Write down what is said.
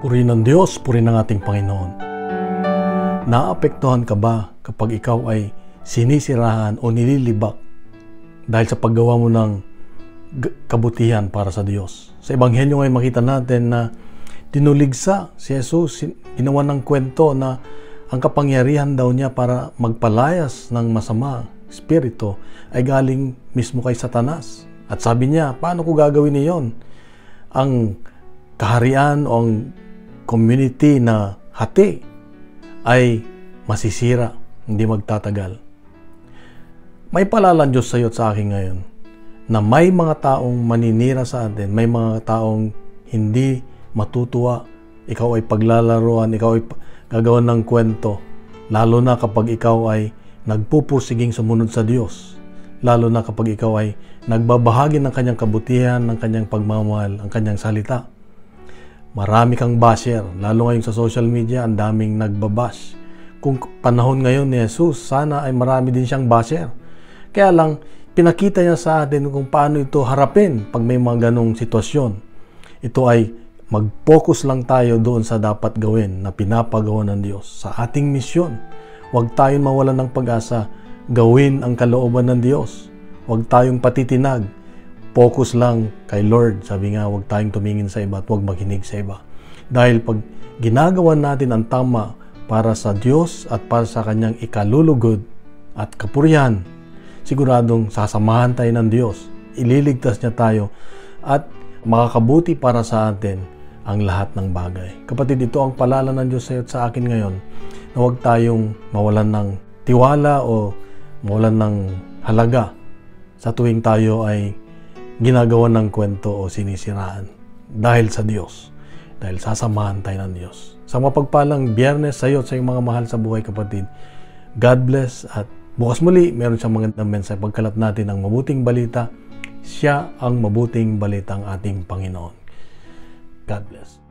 Purihin ng Diyos, purihin ng ating Panginoon. Naapektuhan ka ba kapag ikaw ay sinisirahan o nililibak dahil sa paggawa mo ng kabutihan para sa Diyos? Sa Ebanghelyo ngayon makita natin na dinuligsa si Jesus, ginawa ng kwento na ang kapangyarihan daw niya para magpalayas ng masama espiritu ay galing mismo kay Satanas. At sabi niya, paano ko gagawin niyon? Ang kaharian o ang community na hati ay masisira, hindi magtatagal. May paalala Diyos sa iyo at sa akin ngayon na may mga taong maninira sa atin, may mga taong hindi matutuwa, ikaw ay paglalaruan, ikaw ay gagawan ng kwento, lalo na kapag ikaw ay nagpupursiging sumunod sa Diyos, lalo na kapag ikaw ay nagbabahagi ng kanyang kabutihan, ng kanyang pagmamahal, ang kanyang salita. Marami kang basher, lalo ngayon sa social media, ang daming nagbabash. Kung panahon ngayon ni Jesus, sana ay marami din siyang basher. Kaya lang, pinakita niya sa atin kung paano ito harapin pag may mga ganong sitwasyon. Ito ay mag-focus lang tayo doon sa dapat gawin na pinapagawa ng Diyos sa ating misyon. Huwag tayong mawalan ng pag-asa. Gawin ang kalooban ng Diyos. Huwag tayong patitinag. Focus lang kay Lord. Sabi nga, huwag tayong tumingin sa iba at huwag makinig sa iba. Dahil pag ginagawa natin ang tama para sa Diyos at para sa kanyang ikalulugod at kapurihan, siguradong sasamahan tayo ng Diyos. Ililigtas niya tayo at makakabuti para sa atin ang lahat ng bagay. Kapatid, ito ang paalala ng Diyos sa iyo at sa akin ngayon na huwag tayong mawalan ng tiwala o mawalan ng halaga sa tuwing tayo ay ginagawa ng kwento o sinisiraan dahil sa Diyos. Dahil sasamahan tayo ng Diyos. Sa mapagpalang Biyernes sa iyo at sa iyong mga mahal sa buhay, kapatid. God bless at bukas muli, meron siyang magandang mensahe. Pagkalat natin ang mabuting balita. Siya ang mabuting balita ng ating Panginoon. God bless.